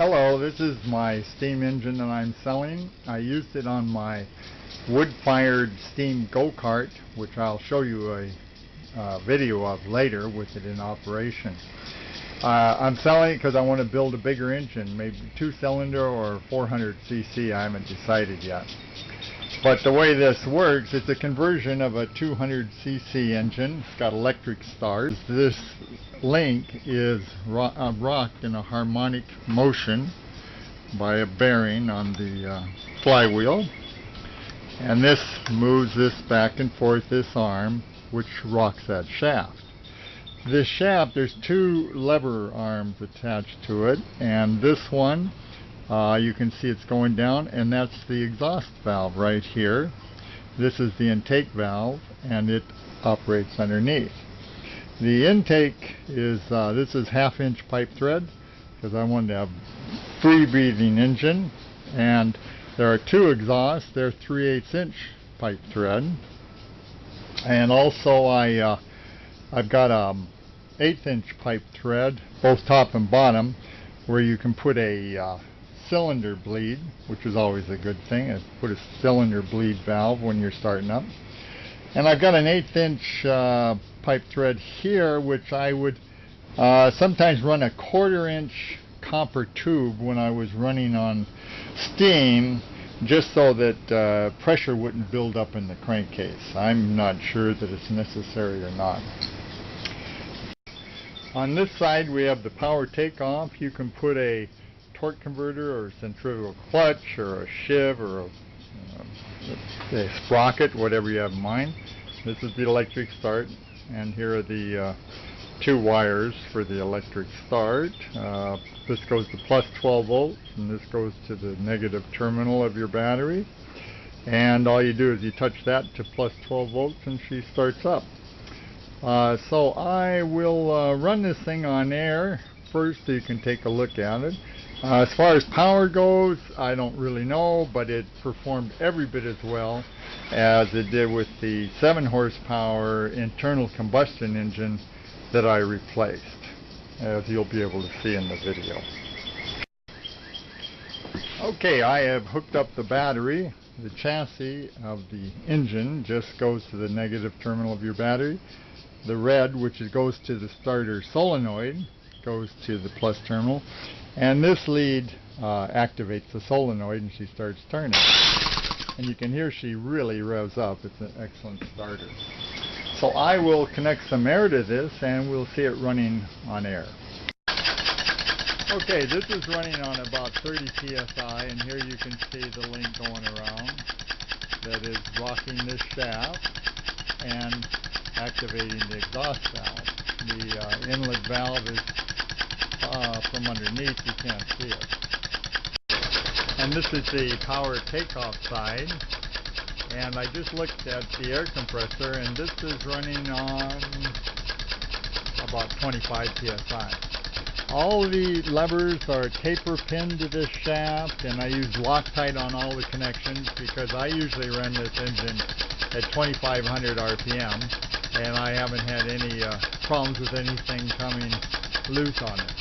Hello, this is my steam engine that I'm selling. I used it on my wood-fired steam go-kart, which I'll show you a video of later with it in operation. I'm selling it because I want to build a bigger engine, maybe 2-cylinder or 400cc. I haven't decided yet. But the way this works, it's a conversion of a 200cc engine. It's got electric start. This link is rocked in a harmonic motion by a bearing on the flywheel. And this moves this back and forth, this arm, which rocks that shaft. This shaft, there's two lever arms attached to it, and this one, you can see it's going down, and that's the exhaust valve right here. This is the intake valve, and it operates underneath. The intake is, this is 1/2-inch pipe thread, because I wanted to have free breathing engine, and there are two exhausts. They're 3/8-inch pipe thread, and also I've got a 1/8-inch pipe thread, both top and bottom, where you can put a cylinder bleed, which is always a good thing, is put a cylinder bleed valve when you're starting up. And I've got an 1/8-inch pipe thread here, which I would sometimes run a 1/4-inch copper tube when I was running on steam, just so that pressure wouldn't build up in the crankcase. I'm not sure that it's necessary or not. On this side we have the power takeoff. You can put a torque converter or a centrifugal clutch or a sheave or a sprocket, whatever you have in mind. This is the electric start, and here are the two wires for the electric start. This goes to plus 12 volts, and this goes to the negative terminal of your battery. And all you do is you touch that to plus 12 volts and she starts up. So I will run this thing on air first so you can take a look at it. As far as power goes, I don't really know, but it performed every bit as well as it did with the 7-horsepower internal combustion engine that I replaced, as you'll be able to see in the video. Okay, I have hooked up the battery. The chassis of the engine just goes to the negative terminal of your battery. The red, which goes to the starter solenoid, goes to the plus terminal, and this lead activates the solenoid and she starts turning. And you can hear she really revs up. It's an excellent starter. So I will connect some air to this and we'll see it running on air. Okay, this is running on about 30 psi, and here you can see the link going around that is rocking this shaft and activating the exhaust valve. The inlet valve is from underneath, you can't see it. And this is the power takeoff side, and I just looked at the air compressor, and this is running on about 25 psi. All the levers are taper pinned to this shaft, and I use Loctite on all the connections because I usually run this engine at 2500 RPM, and I haven't had any problems with anything coming loose on it.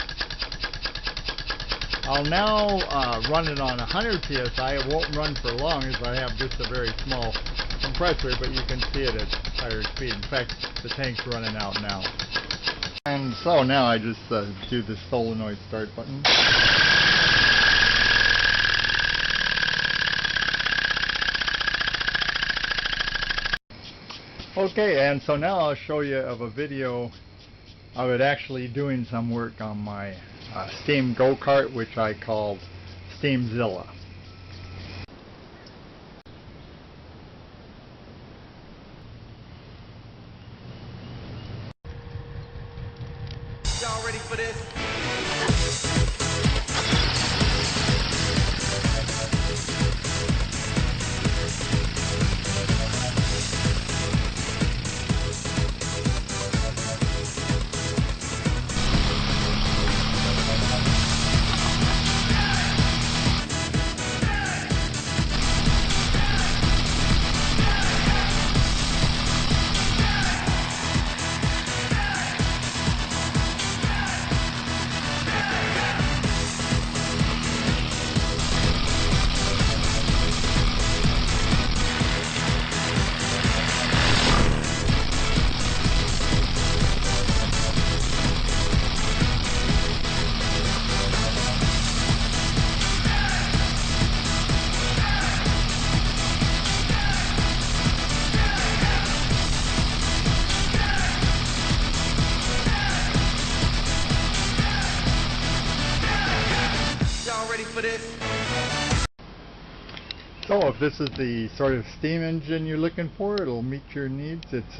I'll now run it on 100 psi. It won't run for long as I have just a very small compressor, but you can see it at higher speed. In fact, the tank's running out now. And so now I just do the solenoid start button. Okay, and so now I'll show you of a video of it actually doing some work on my steam go-kart, which I called SteamZilla. Y'all ready for this? So if this is the sort of steam engine you're looking for, it'll meet your needs. It's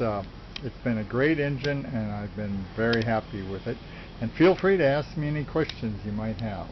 been a great engine, and I've been very happy with it. And feel free to ask me any questions you might have.